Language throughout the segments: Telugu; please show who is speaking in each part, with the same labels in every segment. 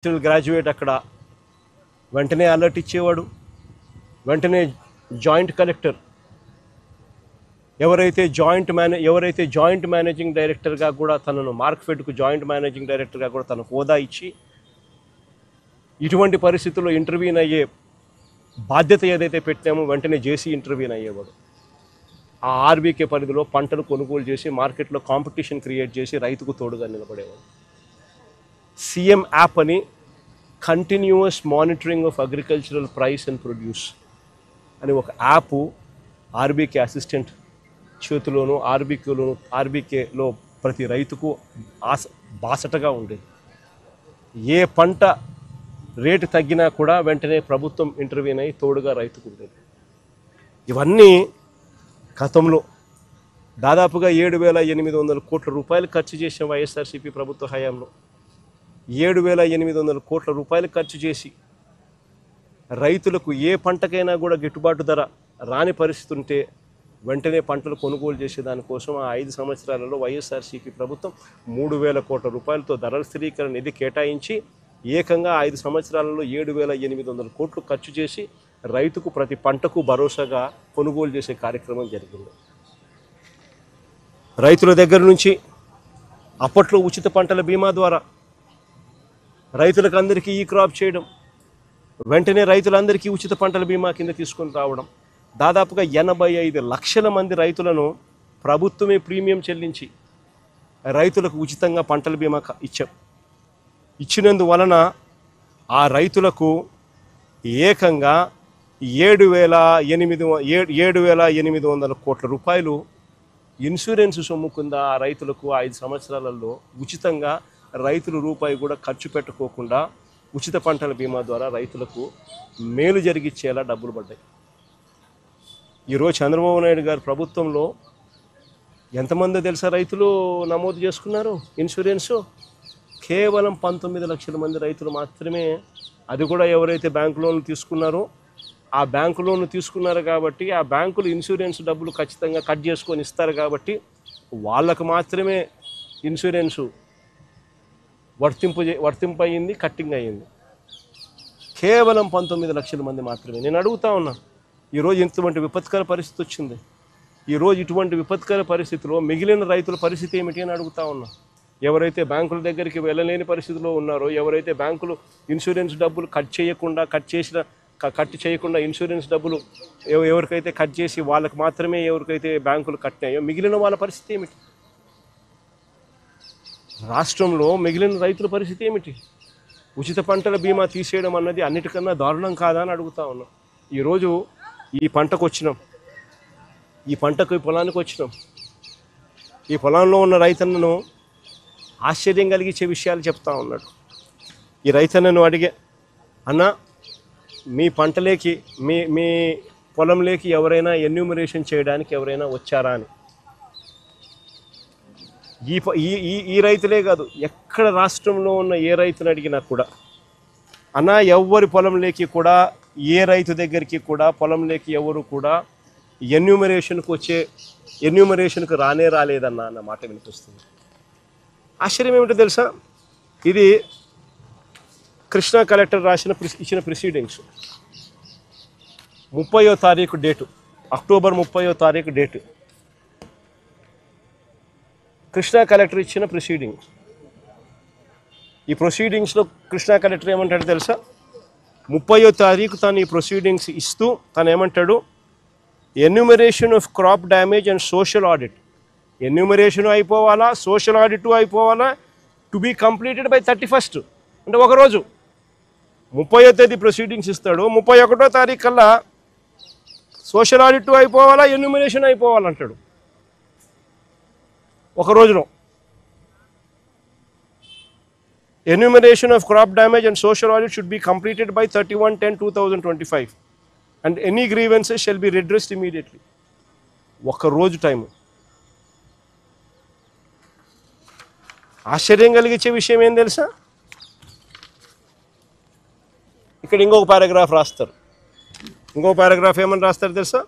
Speaker 1: గ్రాడ్యుయేట్ అక్కడ వెంటనే అలర్ట్ ఇచ్చేవాడు. వెంటనే జాయింట్ కలెక్టర్ ఎవరైతే జాయింట్ మేనేజింగ్ డైరెక్టర్గా కూడా తనను మార్క్ఫెడ్కు జాయింట్ మేనేజింగ్ డైరెక్టర్గా కూడా తనకు హోదా ఇచ్చి ఇటువంటి పరిస్థితుల్లో ఇంటర్వ్యూన్ అయ్యే బాధ్యత ఏదైతే పెట్టామో వెంటనే జేసీ ఇంటర్వ్యూన్ అయ్యేవాడు. ఆ ఆర్బీకే పరిధిలో పంటలు కొనుగోలు చేసి మార్కెట్లో కాంపిటీషన్ క్రియేట్ చేసి రైతుకు తోడుగా నిలబడేవాడు. సీఎం యాప్ అని continuous monitoring of agricultural price and produce అని ఒక యాప్ ఆర్బీకే అసిస్టెంట్ చేతిలోను ఆర్బీకేలో ప్రతి రైతుకు బాసటగా ఉండేది. ఏ పంట రేటు తగ్గినా కూడా వెంటనే ప్రభుత్వం ఇంటర్వ్యూన్ అయ్యి తోడుగా రైతుకు ఉండేది. ఇవన్నీ గతంలో దాదాపుగా 7,800 కోట్ల రూపాయలు ఖర్చు చేసిన వైఎస్ఆర్సీపీ ప్రభుత్వ హయాంలో 7,800 కోట్ల రూపాయలు ఖర్చు చేసి రైతులకు ఏ పంటకైనా కూడా గిట్టుబాటు ధర రాని పరిస్థితి ఉంటే వెంటనే పంటలు కొనుగోలు చేసే దానికోసం ఆ 5 సంవత్సరాలలో వైఎస్ఆర్సీపీ ప్రభుత్వం 3,000 కోట్ల రూపాయలతో ధరల స్థిరీకరణ నిధి కేటాయించి ఏకంగా 5 సంవత్సరాలలో 7,800 కోట్లు ఖర్చు చేసి రైతుకు ప్రతి పంటకు భరోసాగా కొనుగోలు చేసే కార్యక్రమం జరిగింది. రైతుల దగ్గర నుంచి అప్పట్లో ఉచిత పంటల బీమా ద్వారా రైతులకు అందరికీ ఈ క్రాప్ చేయడం, వెంటనే రైతులందరికీ ఉచిత పంటల బీమా కింద తీసుకొని రావడం, దాదాపుగా 85 లక్షల మంది రైతులను ప్రభుత్వమే ప్రీమియం చెల్లించి రైతులకు ఉచితంగా పంటల బీమా ఇచ్చినందువలన ఆ రైతులకు ఏకంగా 7,800 కోట్ల రూపాయలు ఇన్సూరెన్స్ సొమ్ము కింద ఆ రైతులకు 5 సంవత్సరాలలో ఉచితంగా రైతులు రూపాయి కూడా ఖర్చు పెట్టుకోకుండా ఉచిత పంటల బీమా ద్వారా రైతులకు మేలు జరిగిచ్చేలా డబ్బులు పడ్డాయి. ఈరోజు చంద్రబాబు నాయుడు గారి ప్రభుత్వంలో ఎంతమంది తెలుసా రైతులు నమోదు చేసుకున్నారు ఇన్సూరెన్సు? కేవలం 19 లక్షల మంది రైతులు మాత్రమే. అది కూడా ఎవరైతే బ్యాంకు లోన్లు తీసుకున్నారో ఆ బ్యాంకు లోన్లు తీసుకున్నారు కాబట్టి ఆ బ్యాంకులు ఇన్సూరెన్స్ డబ్బులు ఖచ్చితంగా కట్ చేసుకొని ఇస్తారు కాబట్టి వాళ్ళకు మాత్రమే ఇన్సూరెన్సు వర్తింపయింది, కట్టింగ్ అయ్యింది. కేవలం 19 లక్షల మంది మాత్రమే. నేను అడుగుతా ఉన్నా, ఈరోజు ఇటువంటి విపత్కర పరిస్థితి వచ్చింది. ఈరోజు ఇటువంటి విపత్కర పరిస్థితిలో మిగిలిన రైతుల పరిస్థితి ఏమిటి అని అడుగుతా ఉన్నా. ఎవరైతే బ్యాంకుల దగ్గరికి వెళ్ళలేని పరిస్థితిలో ఉన్నారో, ఎవరైతే బ్యాంకులు ఇన్సూరెన్స్ డబ్బులు కట్ చేయకుండా ఇన్సూరెన్స్ డబ్బులు ఎవరికైతే కట్ చేసి వాళ్ళకి మాత్రమే ఎవరికైతే బ్యాంకులు కట్టినాయో మిగిలిన వాళ్ళ పరిస్థితి ఏమిటి? రాష్ట్రంలో మిగిలిన రైతుల పరిస్థితి ఏమిటి? ఉచిత పంటల బీమా తీసేయడం అన్నది అన్నిటికన్నా దారుణం కాదా అని అడుగుతా ఉన్నాం. ఈరోజు ఈ పొలానికి వచ్చినాం. ఈ పొలంలో ఉన్న రైతన్నను ఆశ్చర్యం కలిగించే విషయాలు చెప్తా ఉన్నాడు. ఈ రైతన్నను అడిగే, అన్న మీ పంటలేకి మీ పొలంలోకి ఎవరైనా ఎన్యూమరేషన్ చేయడానికి ఎవరైనా వచ్చారా అని. ఈ రైతులే కాదు, ఎక్కడ రాష్ట్రంలో ఉన్న ఏ రైతుని అడిగినా కూడా అన్న ఎవరి పొలంలోకి కూడా ఏ రైతు దగ్గరికి కూడా పొలంలోకి ఎవరు కూడా ఎన్యూమరేషన్కు రాలేదన్నా అన్న మాట వినిపిస్తుంది. ఆశ్చర్యం ఏమిటో తెలుసా? ఇది కృష్ణా కలెక్టర్ ఇచ్చిన ప్రొసీడింగ్స్ 30వ తారీఖు డేటు, అక్టోబర్ 30వ తారీఖు డేటు, కృష్ణా కలెక్టర్ ఇచ్చిన ప్రొసీడింగ్స్. ఈ ప్రొసీడింగ్స్లో కృష్ణా కలెక్టర్ ఏమంటాడు తెలుసా? 30వ తారీఖు తను ఈ ప్రొసీడింగ్స్ ఇస్తూ తను ఏమంటాడు, enumeration of crop damage and social audit, enumeration అయిపోవాలా, సోషల్ ఆడిట్ అయిపోవాలా, to be completed by 31st, అంటే ఒకరోజు. 30వ తేదీ ప్రొసీడింగ్స్ ఇస్తాడు, 31వ తారీఖు కల్లా సోషల్ ఆడిట్ అయిపోవాలా, ఎన్యూమరేషన్ అయిపోవాలంటాడు ఒక రోజులో. Enumeration of crop damage and social audit should be completed by 31/10/2025 and any grievances shall be redressed immediately. ఒక రోజు టైము. ఆశ్చర్యం కలిగించే విషయం ఏం తెలుసా? ఇక్కడ ఇంకొక పారాగ్రాఫ్ రాస్తారు. ఇంకొక పారాగ్రాఫ్ ఏమని రాస్తారు తెలుసా?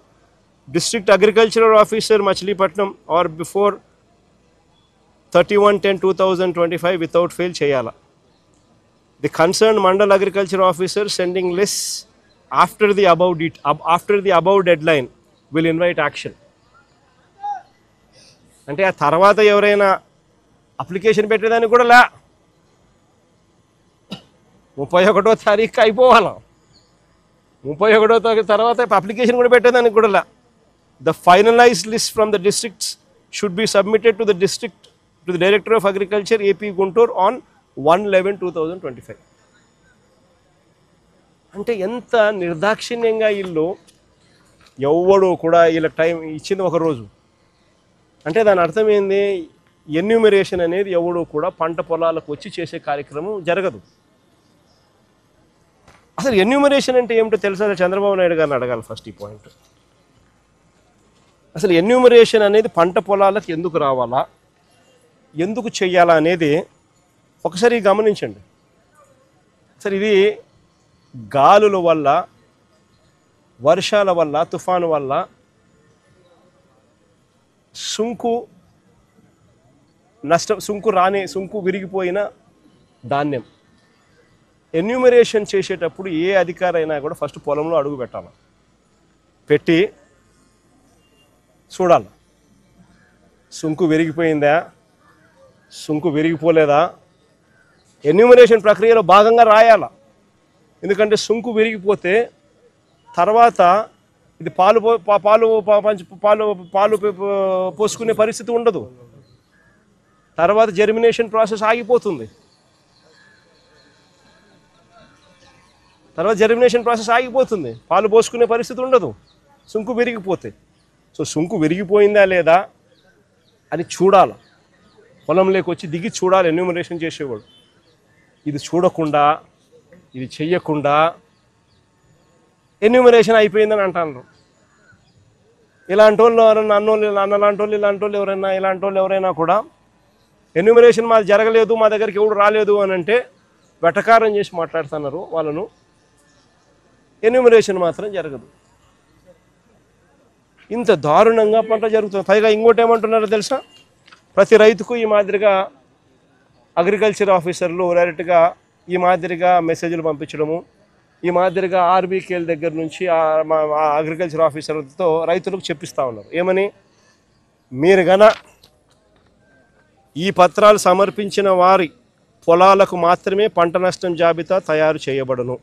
Speaker 1: District agricultural officer Machilipatnam or before 31/10/2025 without fail చేయాలా. The concern mandal agriculture officer sending list after the above deadline will invite action. అంటే ఆ తర్వాత ఎవరైనా అప్లికేషన్ పెట్టేదానికి కూడా 31వ తారీఖు అయిపోవాలా, 31వ తారీఖు తర్వాత అప్లికేషన్ కూడా పెట్టేదానికి కూడా the finalized list from the districts should be submitted to the director of agriculture AP Guntur on 1/11/2025. అంటే ఎంత నిర్దాక్షిణ్యంగా వీళ్ళు ఎవడు కూడా వీళ్ళ టైం ఇచ్చింది ఒక రోజు. అంటే దాని అర్థం ఏంది, ఎన్యూమరేషన్ అనేది ఎవడు కూడా పంట పొలాలకు వచ్చి చేసే కార్యక్రమం జరగదు. అసలు ఎన్యూమరేషన్ అంటే ఏమిటో తెలుసా? చంద్రబాబు నాయుడు గారిని అడగాలి ఫస్ట్ ఈ పాయింట్. అసలు ఎన్యూమరేషన్ అనేది పంట పొలాలకు ఎందుకు రావాలా, ఎందుకు చెయ్యాలా అనేది ఒకసారి గమనించండి. సరే, ఇది గాలుల వల్ల, వర్షాల వల్ల, తుఫాను వల్ల సుంకు విరిగిపోయిన ధాన్యం ఎన్యూమరేషన్ చేసేటప్పుడు ఏ అధికారైనా కూడా ఫస్ట్ పొలంలో అడుగు పెట్టాలి, పెట్టి చూడాలి సుంకు విరిగిపోయిందా, సుంకు విరిగిపోలేదా. ఎన్యూమరేషన్ ప్రక్రియలో భాగంగా రాయాల. ఎందుకంటే సుంకు విరిగిపోతే తర్వాత ఇది పాలు పోసుకునే పరిస్థితి ఉండదు. తర్వాత జర్మినేషన్ ప్రాసెస్ ఆగిపోతుంది. పాలు పోసుకునే పరిస్థితి ఉండదు సుంకు విరిగిపోతే. సో సుంకు విరిగిపోయిందా లేదా అని చూడాలి, పొలంలోకి వచ్చి దిగి చూడాలి ఎన్యూమరేషన్ చేసేవాడు. ఇది చూడకుండా, ఇది చెయ్యకుండా ఎన్యూమరేషన్ అయిపోయిందని అంటారు. ఇలాంటి వాళ్ళు ఎవరైనా ఇలాంటి వాళ్ళు ఎవరైనా కూడా ఎన్యూమరేషన్ మాది జరగలేదు, మా దగ్గరికి ఎవడు రాలేదు అని అంటే వెటకారం చేసి మాట్లాడుతున్నారు వాళ్ళను. ఎన్యూమరేషన్ మాత్రం జరగదు. ఇంత దారుణంగా పంట జరుగుతుంది. పైగా ఇంకోటి ఏమంటున్నారో తెలుసా, ప్రతి రైతుకు ఈ మాదిరిగా అగ్రికల్చర్ ఆఫీసర్లు డైరెక్ట్గా ఈ మాదిరిగా మెసేజ్లు పంపించడము, ఈ మాదిరిగా ఆర్బీకేల దగ్గర నుంచి అగ్రికల్చర్ ఆఫీసర్లతో రైతులకు చెప్పిస్తూ ఉన్నారు. ఏమని, మీరు గన ఈ పత్రాలు సమర్పించిన వారి పొలాలకు మాత్రమే పంట నష్టం జాబితా తయారు చేయబడును.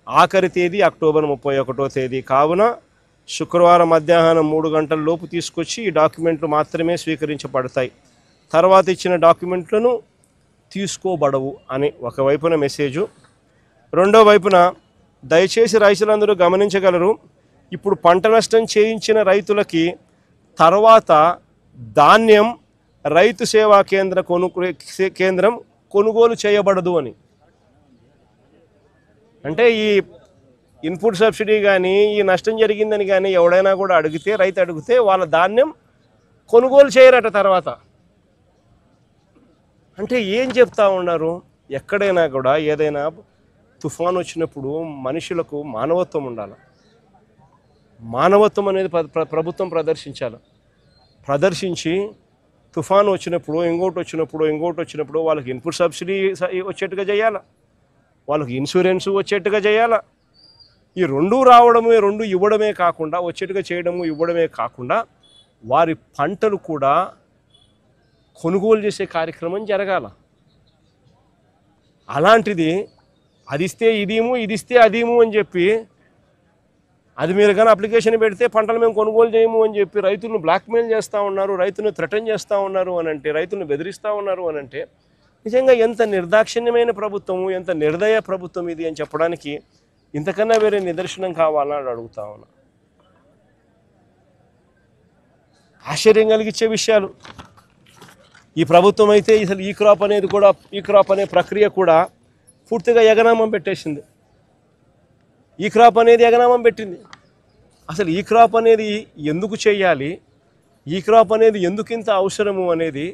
Speaker 1: ఆఖరి తేదీ అక్టోబర్ 31వ తేదీ కావున శుక్రవారం మధ్యాహ్నం 3 గంటల లోపు తీసుకొచ్చి ఈ డాక్యుమెంట్లు మాత్రమే స్వీకరించబడతాయి. తర్వాత ఇచ్చిన డాక్యుమెంట్లను తీసుకోబడవు అని ఒకవైపున మెసేజు. రెండో వైపున, దయచేసి రైతులందరూ గమనించగలరు, ఇప్పుడు పంట నష్టం చేయించిన రైతులకి తర్వాత ధాన్యం రైతు సేవా కేంద్రం కొనుగోలు చేయబడదు అని. అంటే ఈ ఇన్పుట్ సబ్సిడీ కానీ, ఈ నష్టం జరిగిందని కానీ ఎవడైనా కూడా రైతు అడిగితే వాళ్ళ ధాన్యం కొనుగోలు చేయరట తర్వాత. అంటే ఏం చెప్తా ఉన్నారు, ఎక్కడైనా కూడా ఏదైనా తుఫాను వచ్చినప్పుడు మనుషులకు మానవత్వం ఉండాలి. మానవత్వం అనేది ప్రభుత్వం ప్రదర్శించి తుఫాను వచ్చినప్పుడు, ఇంకోటి వచ్చినప్పుడు వాళ్ళకి ఇన్పుట్ సబ్సిడీ వచ్చేట్టుగా చేయాలి, వాళ్ళకి ఇన్సూరెన్స్ వచ్చేట్టుగా చేయాలి. ఈ రెండు రావడమే, రెండు ఇవ్వడమే కాకుండా, వచ్చేట్టుగా చేయడము ఇవ్వడమే కాకుండా వారి పంటలు కూడా కొనుగోలు చేసే కార్యక్రమం జరగాల. అలాంటిది అది ఇస్తే ఇదేమో, ఇది ఇస్తే అదేమో అని చెప్పి, అది మీరు కానీ అప్లికేషన్ పెడితే పంటలు మేము కొనుగోలు చేయము అని చెప్పి రైతులను బ్లాక్మెయిల్ చేస్తూ ఉన్నారు, రైతులను థ్రెటన్ చేస్తూ ఉన్నారు అని అంటే, రైతులను బెదిరిస్తూ ఉన్నారు అని అంటే, నిజంగా ఎంత నిర్దాక్షిణ్యమైన ప్రభుత్వము, ఎంత నిర్దయ ప్రభుత్వం ఇది అని చెప్పడానికి ఇంతకన్నా వేరే నిదర్శనం కావాలని అడుగుతా ఉన్నా. ఆశ్చర్యం కలిగించే విషయాలు. ఈ ప్రభుత్వం అయితే అసలు ఈ క్రాప్ అనే ప్రక్రియ కూడా పూర్తిగా ఎగనామం పెట్టేసింది. ఈ క్రాప్ అనేది ఎగనామం పెట్టింది. అసలు ఈ క్రాప్ అనేది ఎందుకు చేయాలి, ఈ క్రాప్ అనేది ఎందుకు ఇంత అవసరము అనేది